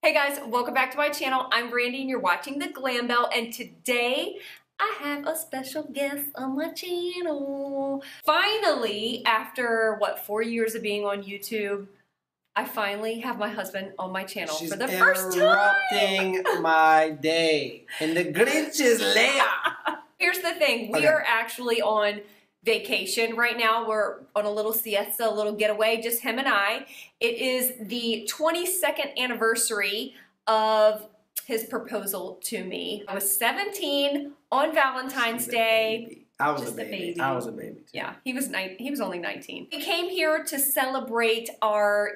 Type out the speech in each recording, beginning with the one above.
Hey guys, welcome back to my channel. I'm Brandy and you're watching the Glam Belle, and today I have a special guest on my channel. Finally, after what, 4 years of being on YouTube, I finally have my husband on my channel for the first time. Interrupting my day, and the Grinch is later. Here's the thing, we are actually on vacation right now. We're on a little siesta, a little getaway, just him and I. It is the 22nd anniversary of his proposal to me. I was 17 on Valentine's Day. I was a baby. I was a baby too. Yeah, he was only 19. We came here to celebrate our,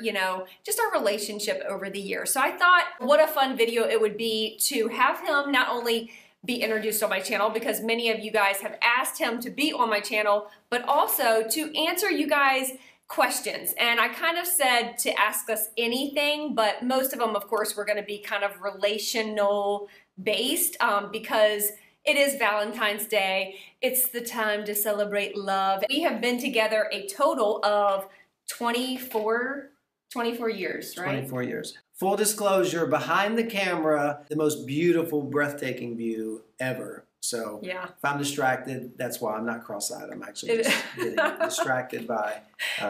just our relationship over the years. So I thought what a fun video it would be to have him not only be introduced on my channel, because many of you guys have asked him to be on my channel, but also to answer you guys' questions. And I kind of said to ask us anything, but most of them, of course, were going to be kind of relational based because it is Valentine's Day. It's the time to celebrate love. We have been together a total of 24 years, right? 24 years. Full disclosure, behind the camera, the most beautiful, breathtaking view ever. So yeah. If I'm distracted, that's why I'm not cross-eyed. I'm actually just getting distracted by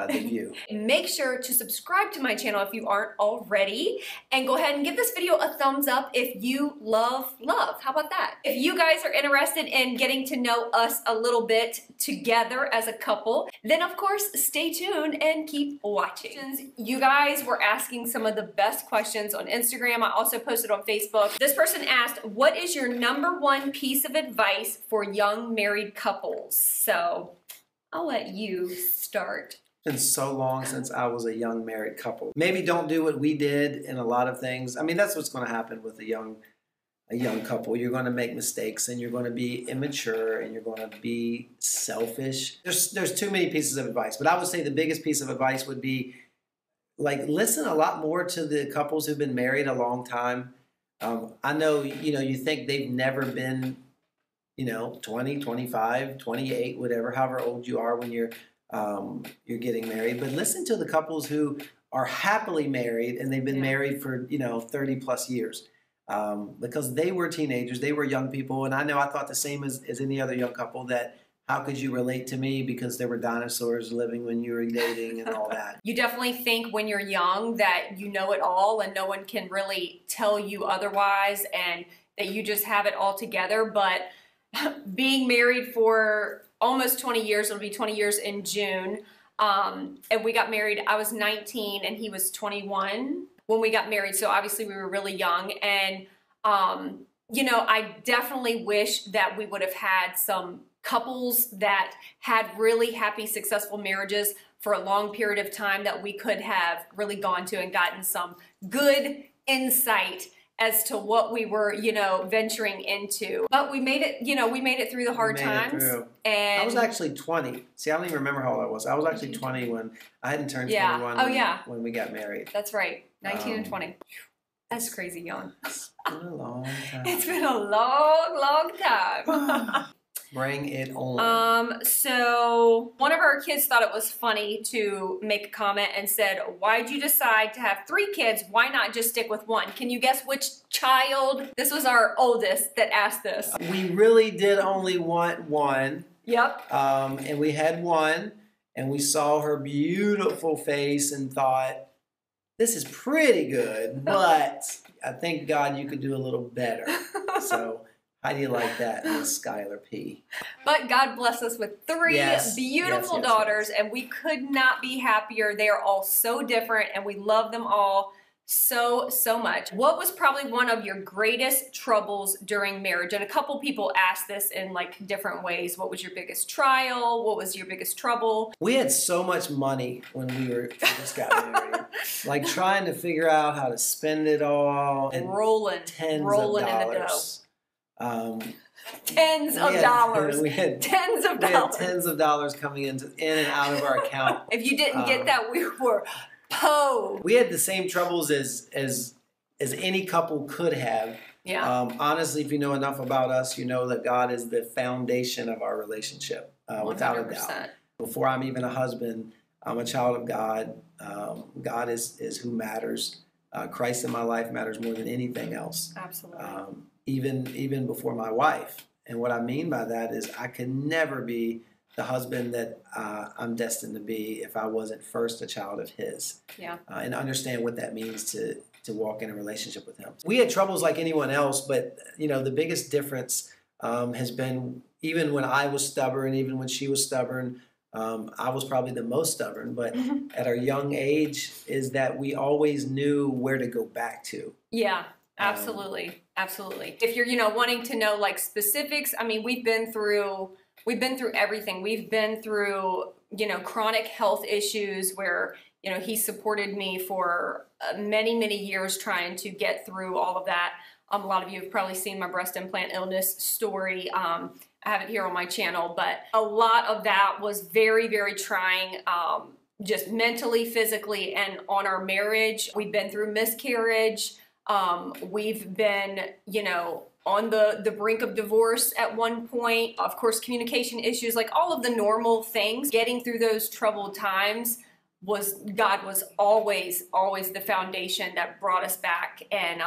the view. Make sure to subscribe to my channel if you aren't already, and go ahead and give this video a thumbs up if you love love. How about that? If you guys are interested in getting to know us a little bit together as a couple, then of course stay tuned and keep watching. You guys were asking some of the best questions on Instagram. I also posted on Facebook. This person asked, what is your #1 piece of advice for young married couples? So I'll let you start. It's been so long since I was a young married couple. Maybe don't do what we did in a lot of things. I mean, that's what's going to happen with a young couple. You're going to make mistakes, and you're going to be immature, and you're going to be selfish. There's too many pieces of advice, but I would say the biggest piece of advice would be, like, listen a lot more to the couples who've been married a long time. I know, you think they've never been 20, 25, 28, whatever, however old you are when you're getting married. But listen to the couples who are happily married and they've been married for, 30 plus years. Because they were teenagers, they were young people. And I know I thought the same as any other young couple, that how could you relate to me because there were dinosaurs living when you were dating and all that. You definitely think when you're young that you know it all and no one can really tell you otherwise and that you just have it all together. But being married for almost 20 years, it'll be 20 years in June, and we got married, I was 19 and he was 21 when we got married, so obviously we were really young, and I definitely wish that we would have had some couples that had really happy, successful marriages for a long period of time that we could have really gone to and gotten some good insight as to what we were, venturing into. But we made it, we made it through the hard times. And I was actually 20. See, I don't even remember how old I was. I was actually 20 when I hadn't turned 21 when we got married. That's right. 19 and 20. That's crazy young. It's been a long time. It's been a long, long time. Bring it on. So one of our kids thought it was funny to make a comment and said, why'd you decide to have 3 kids? Why not just stick with 1? Can you guess which child? This was our oldest that asked this. We really did only want 1. Yep. And we had 1, and we saw her beautiful face and thought, this is pretty good, but I think, God, you could do a little better. So how do you like that, Miss Skylar P? But God bless us with 3 beautiful daughters, and we could not be happier. They are all so different, and we love them all so, so much. What was probably one of your greatest troubles during marriage? And a couple people asked this in like different ways. What was your biggest trial? What was your biggest trouble? We had so much money when we just got married. Like trying to figure out how to spend it all. And rolling in the dough. Tens of dollars. We had tens of dollars coming in and out of our account. If you didn't get that, we were po. We had the same troubles as any couple could have. Yeah. Honestly, if you know enough about us, you know that God is the foundation of our relationship, without a doubt. Before I'm even a husband, I'm a child of God. God is who matters. Christ in my life matters more than anything else. Absolutely. Even before my wife. And what I mean by that is I could never be the husband that I'm destined to be if I wasn't first a child of his. Yeah. And understand what that means to walk in a relationship with him. We had troubles like anyone else, but the biggest difference has been, even when I was stubborn, even when she was stubborn, I was probably the most stubborn, but at our young age, is that we always knew where to go back to. Yeah. Absolutely. Absolutely. If you're, wanting to know like specifics, I mean, we've been through everything. We've been through, chronic health issues where, he supported me for many, many years trying to get through all of that. A lot of you have probably seen my breast implant illness story. I have it here on my channel, but a lot of that was very, very trying, just mentally, physically, and on our marriage. We've been through miscarriage. We've been, on the brink of divorce at one point. Of course, communication issues, like all of the normal things. Getting through those troubled times God was always the foundation that brought us back and,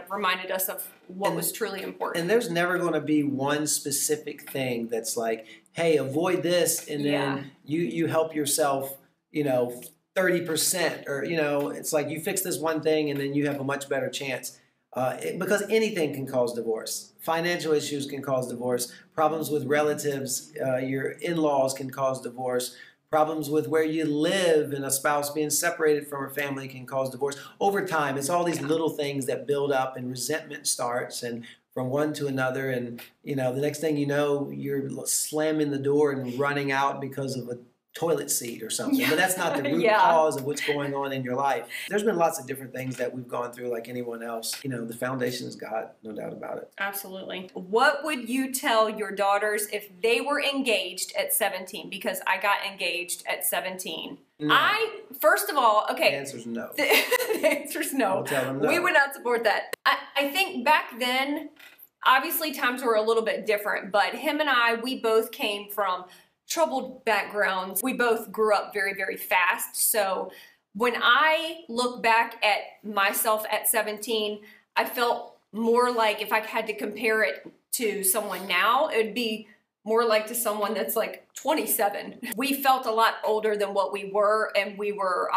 reminded us of what was truly important. And there's never going to be one specific thing that's like, hey, avoid this, and then you help yourself, 30%, or, it's like you fix this one thing and then you have a much better chance. Because anything can cause divorce. Financial issues can cause divorce. Problems with relatives, your in-laws can cause divorce. Problems with where you live and a spouse being separated from her family can cause divorce. Over time, it's all these little things that build up, and resentment starts, and from one to another, and the next thing you know, you're slamming the door and running out because of a toilet seat or something. But that's not the root cause of what's going on in your life. There's been lots of different things that we've gone through like anyone else. The foundation is God, no doubt about it. Absolutely. What would you tell your daughters if they were engaged at 17? Because I got engaged at 17. No. First of all, okay. The answer's no. The answer's no. I'll tell them no. We would not support that. I think back then, obviously times were a little bit different, but him and we both came from troubled backgrounds. We both grew up very, very fast. So when I look back at myself at 17, I felt more like if I had to compare it to someone now, it would be more like to someone that's like 27. We felt a lot older than what we were, and we were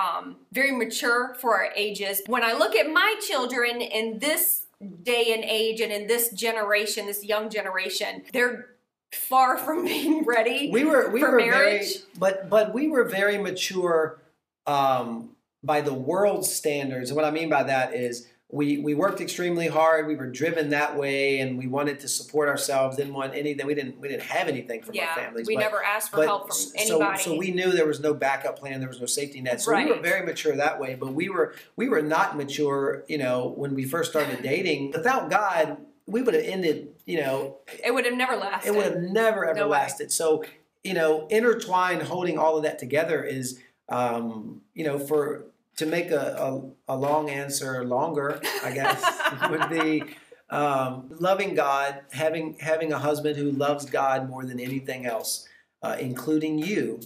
very mature for our ages. When I look at my children in this day and age and in this generation, this young generation, they're far from being ready for marriage. But we were very mature by the world's standards. And what I mean by that is we worked extremely hard. We were driven that way, and we wanted to support ourselves. Didn't want anything. We didn't have anything from our families. We never asked for help from anybody. So we knew there was no backup plan. There was no safety net. So we were very mature that way. But we were not mature. When we first started dating. Without God, we would have ended, it would have never lasted. It would have never, ever lasted. So, intertwined, holding all of that together is, to make a long answer longer, I guess, would be loving God, having a husband who loves God more than anything else, including you,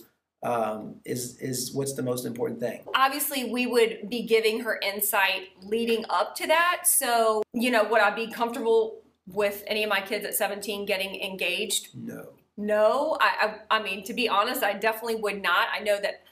is what's the most important thing. Obviously, we would be giving her insight leading up to that. So, would I be comfortable with any of my kids at 17 getting engaged? No. I mean, to be honest, I definitely would not. I know that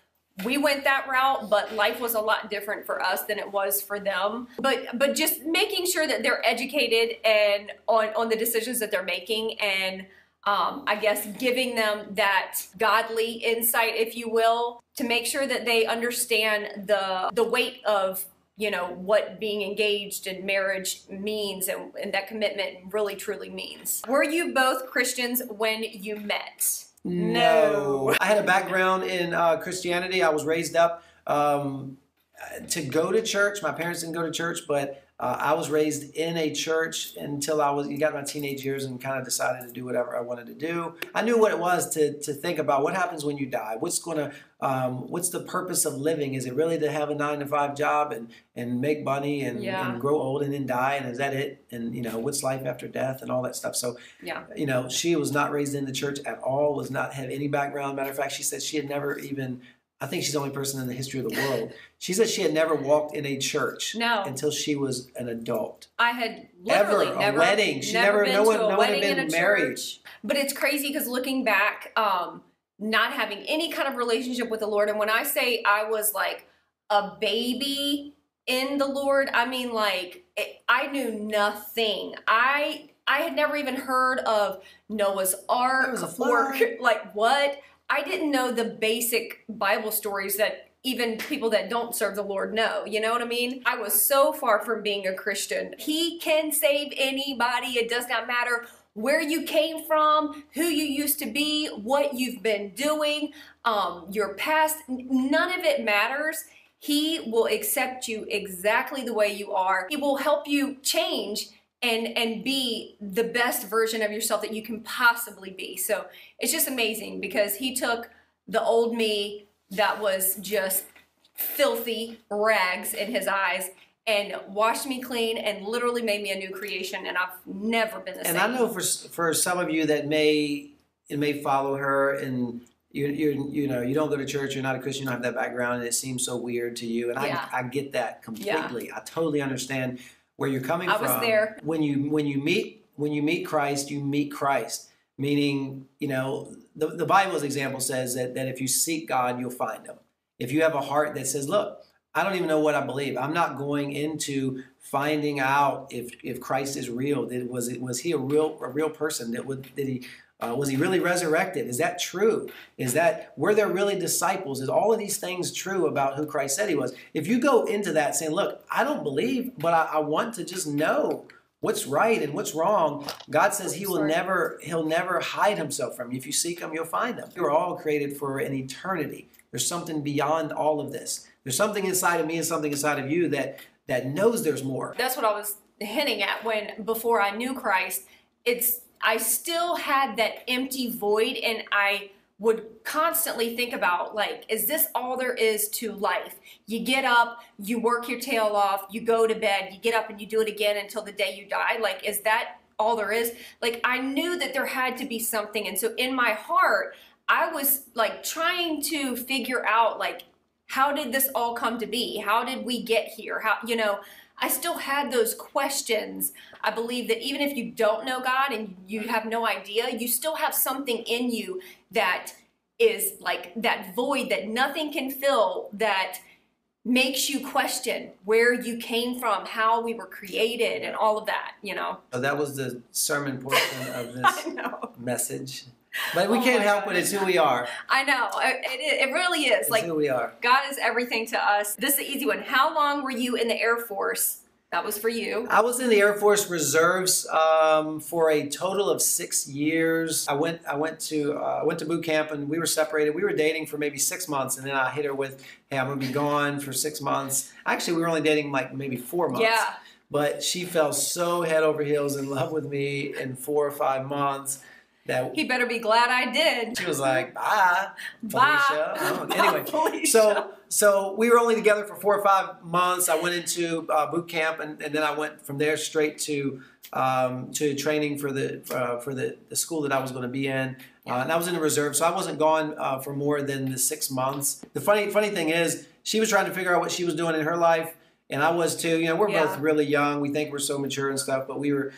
we went that route, but life was a lot different for us than it was for them. But just making sure that they're educated and on the decisions that they're making, and I guess giving them that godly insight, if you will, to make sure that they understand the weight of what being engaged in marriage means, and that commitment really truly means. Were you both Christians when you met? No. I had a background in Christianity. I was raised up to go to church. My parents didn't go to church, but I was raised in a church until you got my teenage years, and kind of decided to do whatever I wanted to do. I knew what it was to think about what happens when you die. What's the purpose of living? Is it really to have a 9-to-5 job and make money and grow old and then die? And is that it? And what's life after death and all that stuff? So she was not raised in the church at all. Was not have any background. Matter of fact, she said she had never even I think she's the only person in the history of the world. She said she had never walked in a church until she was an adult. I had literally Ever, never a wedding. She never never, been no one, to a no one had wedding been in a married. church. But it's crazy because looking back, not having any kind of relationship with the Lord, and when I say I was like a baby in the Lord, I mean like I knew nothing. I had never even heard of Noah's Ark or like what. I didn't know the basic Bible stories that even people that don't serve the Lord know. You know what I mean? I was so far from being a Christian. He can save anybody. It does not matter where you came from, who you used to be, what you've been doing, your past. None of it matters. He will accept you exactly the way you are. He will help you change and be the best version of yourself that you can possibly be. So it's just amazing because he took the old me that was just filthy rags in his eyes and washed me clean and literally made me a new creation, and I've never been the same. And I know for some of you that may follow her, and you know, you don't go to church, you're not a Christian, you don't have that background, and it seems so weird to you. And I get that completely. I totally understand where you're coming from. I was there. When you meet Christ, you meet Christ. Meaning, you know, the Bible's example says that if you seek God, you'll find him. If you have a heart that says, look, I don't even know what I believe. I'm not going into finding out if Christ is real. Was he a real person? Was he really resurrected? Is that true? Were there really disciples? Is all of these things true about who Christ said he was? If you go into that saying, look, I don't believe, but I want to just know what's right and what's wrong, God says he'll never hide himself from you. If you seek him, you'll find him. You're all created for an eternity. There's something beyond all of this. There's something inside of me and something inside of you that knows there's more. That's what I was hinting at before I knew Christ. I still had that empty void, and I would constantly think about, like, is this all there is to life? You get up, you work your tail off, you go to bed, you get up and you do it again until the day you die. Like, is that all there is? Like, I knew that there had to be something. And so in my heart, I was like trying to figure out, like, how did this all come to be? How did we get here? How, you know, I still had those questions. I believe that even if you don't know God and you have no idea, you still have something in you that is like that void that nothing can fill, that makes you question where you came from, how we were created, and all of that, you know. So that was the sermon portion of this message. But we can't help it. It's who we are. I know. It really is. It's like who we are. God is everything to us. This is an easy one. How long were you in the Air Force? That was for you. I was in the Air Force Reserves for a total of 6 years. I went to boot camp, and we were separated. We were dating for maybe 6 months, and then I hit her with, "Hey, I'm gonna be gone for 6 months." Actually, we were only dating like maybe 4 months. Yeah. But she fell so head over heels in love with me in 4 or 5 months. That he better be glad I did. She was like, bye, Felicia. Oh, anyway, Felicia. So we were only together for 4 or 5 months. I went into boot camp, and then I went from there straight to training for the school that I was going to be in. And I was in the reserve, so I wasn't gone for more than the 6 months. The funny thing is, she was trying to figure out what she was doing in her life. And I was too. You know, we're both really young. We think we're so mature and stuff, but we were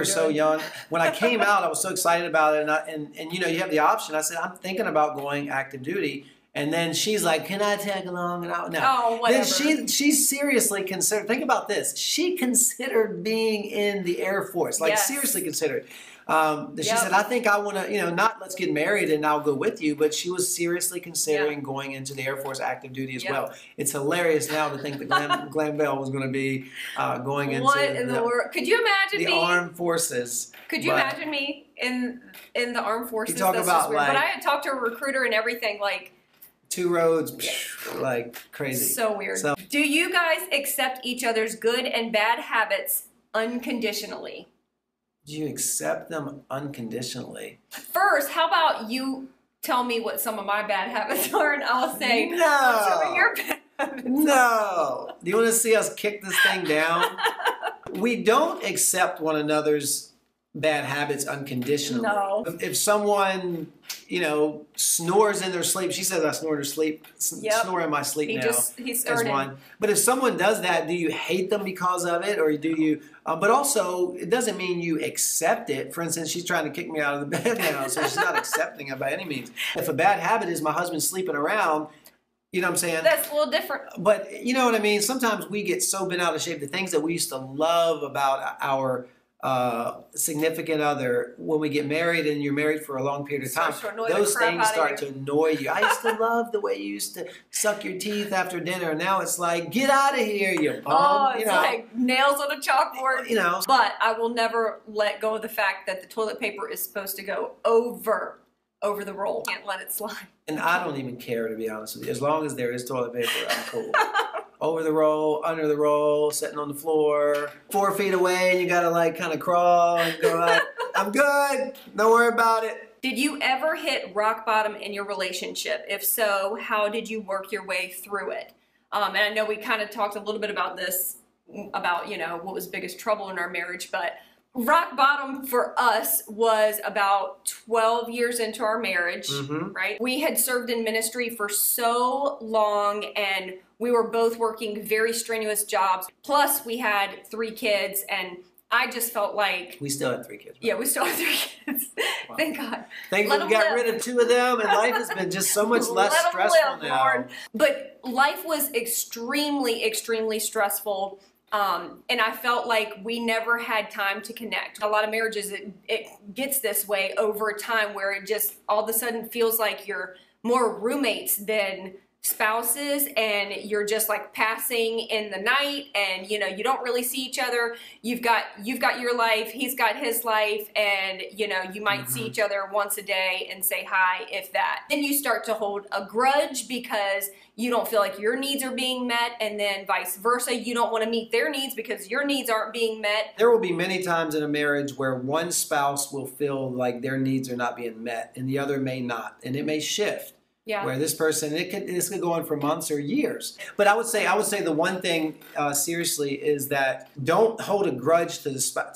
so young. When I came out, I was so excited about it, and you know, you have the option. I said, I'm thinking about going active duty, and then she's like, "Can I tag along?" And oh, whatever. Then she seriously considered. Think about this. She considered being in the Air Force, like seriously considered. She said, "I think I want to, you know, not let's get married and I'll go with you," but she was seriously considering going into the Air Force active duty as well. It's hilarious now to think that Glam Belle was going to be going into what in the world? Could you imagine the armed forces? Could you imagine me in the armed forces? You talk about like, but I had talked to a recruiter and everything, like 2 roads, like crazy. So weird. Do you guys accept each other's good and bad habits unconditionally? Do you accept them unconditionally? First, how about you tell me what some of my bad habits are, and I'll say no. what some of your bad habits No. Do you want to see us kick this thing down? We don't accept one another's bad habits unconditionally. No. If someone you know, snores in their sleep. She says I snore in her sleep. Snore in my sleep He started. As one. But if someone does that, do you hate them because of it, or do you? But also, it doesn't mean you accept it. For instance, she's trying to kick me out of the bed now, so she's not accepting it by any means. If a bad habit is my husband sleeping around, you know what I'm saying? That's a little different. But you know what I mean? Sometimes we get so bent out of shape. The things that we used to love about our significant other, when we get married and you're married for a long period of time, those things start to annoy you. I used to love the way you used to suck your teeth after dinner. And now it's like, get out of here, you bum. Oh, it's like nails on a chalkboard. You know. But I will never let go of the fact that the toilet paper is supposed to go over the roll. Can't let it slide. And I don't even care, to be honest with you. As long as there is toilet paper, I'm cool. Over the roll, under the roll, sitting on the floor, 4 feet away, and you gotta like kind of crawl and go like, I'm good, don't worry about it. Did you ever hit rock bottom in your relationship? If so, how did you work your way through it? And I know we kind of talked a little bit about this, about, you know, what was biggest trouble in our marriage, but rock bottom for us was about 12 years into our marriage, right? We had served in ministry for so long, and we were both working very strenuous jobs. Plus, we had 3 kids, and I just felt like... We still had 3 kids. Right? Yeah, we still have 3 kids. Wow. Thank God. Thankfully, we got rid of 2 of them, and life has been just so much less stressful now. Lord. But life was extremely, extremely stressful. And I felt like we never had time to connect. A lot of marriages, it gets this way over time, where it just all of a sudden feels like you're more roommates than spouses, and you're just like passing in the night, and you know, you don't really see each other. You've got your life, he's got his life, and you know, you might see each other once a day and say hi, if that. Then you start to hold a grudge because you don't feel like your needs are being met, and then vice versa. You don't want to meet their needs because your needs aren't being met. There will be many times in a marriage where one spouse will feel like their needs are not being met and the other may not, and it may shift. Yeah. Where this person, this could go on for months or years. But I would say the one thing seriously is that don't hold a grudge to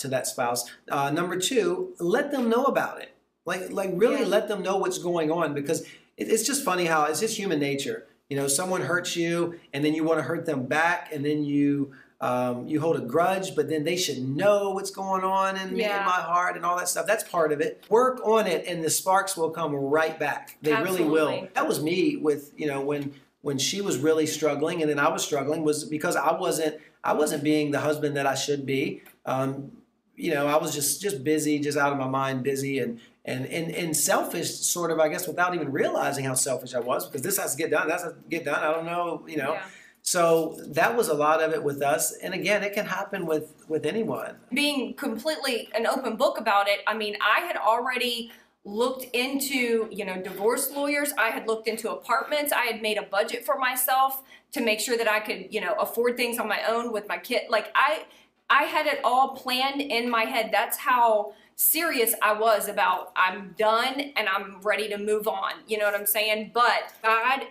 that spouse. Number 2, let them know about it. Like really let them know what's going on, because it's just funny how it's just human nature. You know, someone hurts you, and then you want to hurt them back, and then you hold a grudge, but then they should know what's going on in my heart and all that stuff. That's part of it. Work on it, and the sparks will come right back. They really will. That was me with, you know, when she was really struggling, and then I was struggling, was because I wasn't being the husband that I should be. You know, I was just busy, just out of my mind, busy and selfish, sort of, I guess, without even realizing how selfish I was, because this has to get done, that has to get done. I don't know, you know. Yeah. So that was a lot of it with us. And again, it can happen with anyone. Being completely an open book about it, I mean, I had already looked into, you know, divorce lawyers. I had looked into apartments. I had made a budget for myself to make sure that I could, you know, afford things on my own with my kid. Like I had it all planned in my head. That's how serious I was about, I'm done and I'm ready to move on. You know what I'm saying? But God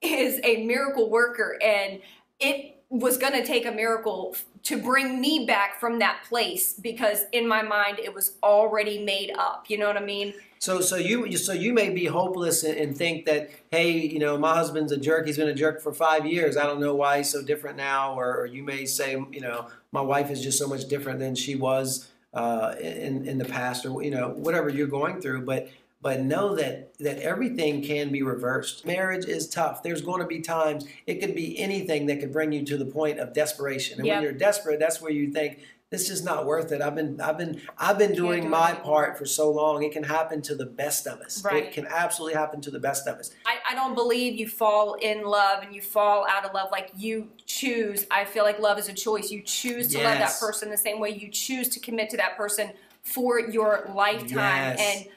is a miracle worker, and it was going to take a miracle to bring me back from that place, because in my mind it was already made up. You know what I mean? So you may be hopeless and think that, hey, you know, my husband's a jerk. He's been a jerk for 5 years. I don't know why he's so different now. Or you may say, you know, my wife is just so much different than she was in the past, or you know, whatever you're going through. But know that everything can be reversed. Marriage is tough. There's going to be times, it could be anything that could bring you to the point of desperation. And when you're desperate, that's where you think, this is not worth it. I've been doing my part for so long. It can happen to the best of us. Right. It can absolutely happen to the best of us. I don't believe you fall in love and you fall out of love. Like, you choose. I feel like love is a choice. You choose to love that person the same way you choose to commit to that person for your lifetime. And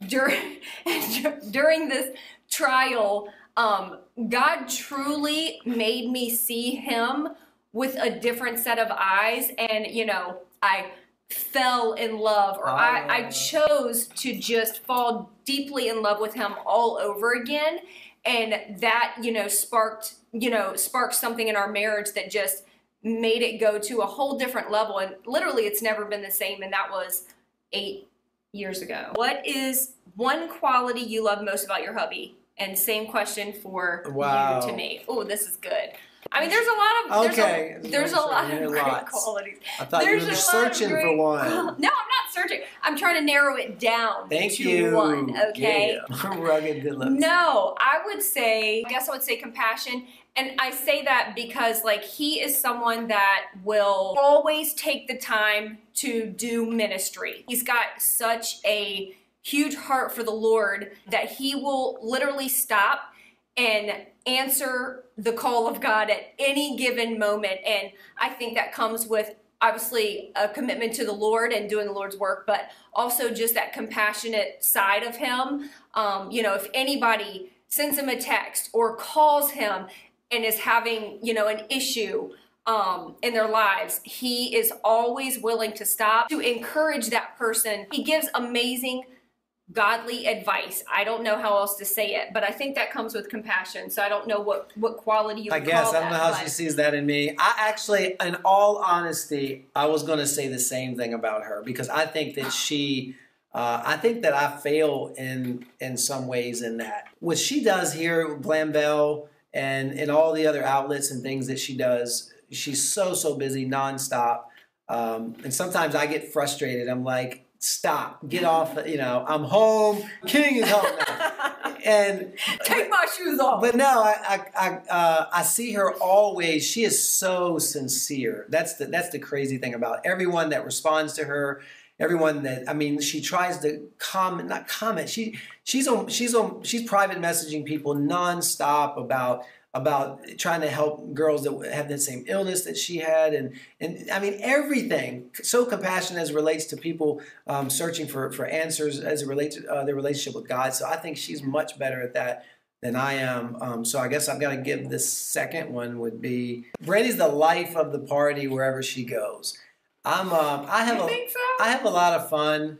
during this trial, God truly made me see him with a different set of eyes, and you know, I fell in love, or I chose to just fall deeply in love with him all over again, and that, you know, sparked something in our marriage that just made it go to a whole different level, and literally it's never been the same. And that was 8 years ago. What is one quality you love most about your hubby? And same question for you to me. Oh, this is good. I mean, there's a lot of there's a lot of great qualities. I thought you were searching for one. No, I'm not searching. I'm trying to narrow it down to one. Okay. Yeah. Rugged good looks. No, I guess I would say compassion. And I say that because like he is someone that will always take the time to do ministry. He's got such a huge heart for the Lord that he will literally stop and answer the call of God at any given moment. And I think that comes with obviously a commitment to the Lord and doing the Lord's work, but also just that compassionate side of him. You know, if anybody sends him a text or calls him and is having, you know, an issue in their lives, he is always willing to stop to encourage that person. He gives amazing godly advice. I don't know how else to say it, but I think that comes with compassion. So I don't know what quality you would call that. I don't know how she sees that in me. I actually, in all honesty, I was going to say the same thing about her because I think that I think that I fail in some ways in that. What she does here, Glam Belle, and all the other outlets and things that she does, she's so busy nonstop. And sometimes I get frustrated. I'm like, stop, get off, you know, I'm home, King is home now. And take my shoes off. But no, I see her always, she is so sincere. That's the crazy thing about everyone that responds to her, everyone that, I mean, she tries to not comment, she's private messaging people nonstop about trying to help girls that have the same illness that she had, and I mean everything. So compassionate as it relates to people searching for answers as it relates to their relationship with God. So I think she's much better at that than I am. So I guess I've got to give this second one would be Brandy's the life of the party wherever she goes. I have a lot of fun.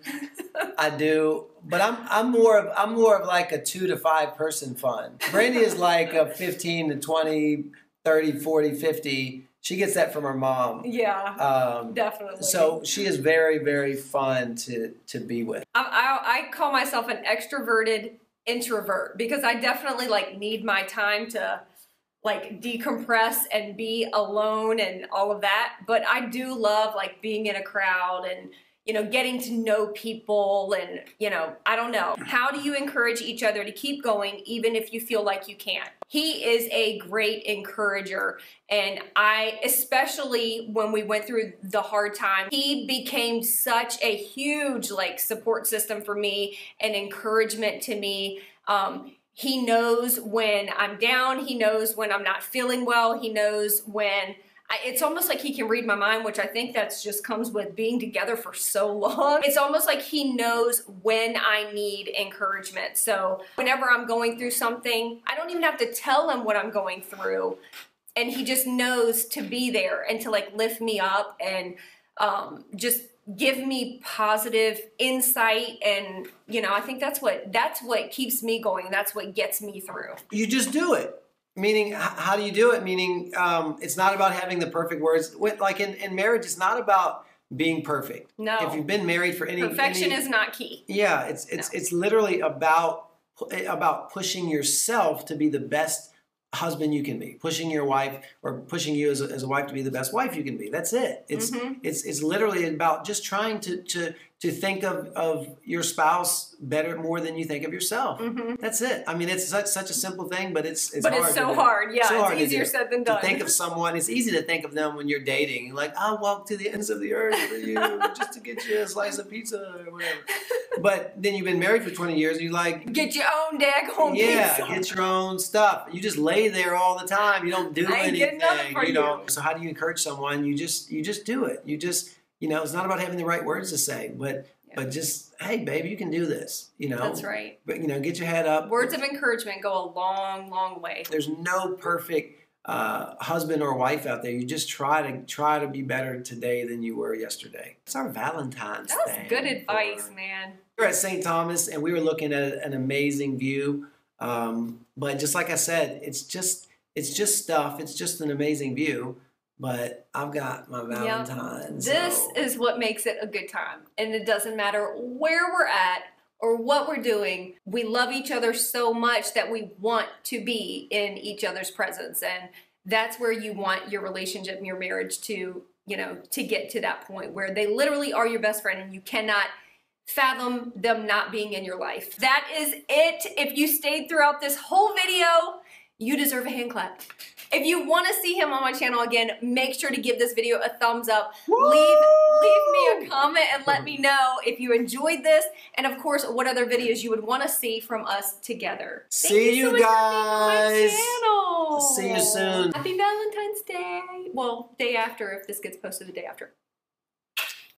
I do. But I'm more of like a 2 to 5 person fun. Brandy is like a 15 to 20, 30, 40, 50. She gets that from her mom. Yeah, definitely. So she is very, very fun to be with. I call myself an extroverted introvert because I definitely like need my time to like decompress and be alone and all of that. But I do love like being in a crowd and, you know, getting to know people and, you know, I don't know. How do you encourage each other to keep going even if you feel like you can't? He is a great encourager, and especially when we went through the hard time, he became such a huge like support system for me and encouragement to me. He knows when I'm down. He knows when I'm not feeling well. He knows when it's almost like he can read my mind, which I think that's just comes with being together for so long. It's almost like he knows when I need encouragement. So whenever I'm going through something, I don't even have to tell him what I'm going through. And he just knows to be there and to like lift me up and just give me positive insight. And, you know, I think that's what keeps me going. That's what gets me through. You just do it. Meaning, how do you do it? Meaning, it's not about having the perfect words. Like in marriage, it's not about being perfect. No. If you've been married for perfection is not key. Yeah, it's literally about pushing yourself to be the best husband you can be, pushing your wife or pushing you as a wife to be the best wife you can be. That's it. It's literally about just trying to think of your spouse more than you think of yourself. That's it. I mean, it's such a simple thing, but it's hard. It's so hard. Yeah, so it's easier said than done. To think of someone, it's easy to think of them when you're dating. Like, I'll walk to the ends of the earth for you just to get you a slice of pizza or whatever. But then you've been married for 20 years and you like... Get your own daggone pizza. Yeah, get your own stuff. You just lay there all the time. You don't do anything. You know. So how do you encourage someone? You just do it. You just... You know, it's not about having the right words to say, but just, hey, baby, you can do this. You know, that's right. But, you know, get your head up. Words of encouragement go a long, long way. There's no perfect husband or wife out there. You just try to be better today than you were yesterday. It's our Valentine's thing. That's good advice, man. We were at St. Thomas, and we were looking at an amazing view. But just like I said, it's just stuff. It's just an amazing view. But I've got my Valentine's. This is what makes it a good time. And it doesn't matter where we're at or what we're doing. We love each other so much that we want to be in each other's presence. And that's where you want your relationship and your marriage to, you know, to get to that point where they literally are your best friend and you cannot fathom them not being in your life. That is it. If you stayed throughout this whole video, you deserve a hand clap. If you want to see him on my channel again, make sure to give this video a thumbs up. Leave me a comment and let me know if you enjoyed this, and of course, what other videos you would want to see from us together. See you guys. Channel. See you soon. Happy Valentine's Day. Well, day after if this gets posted the day after.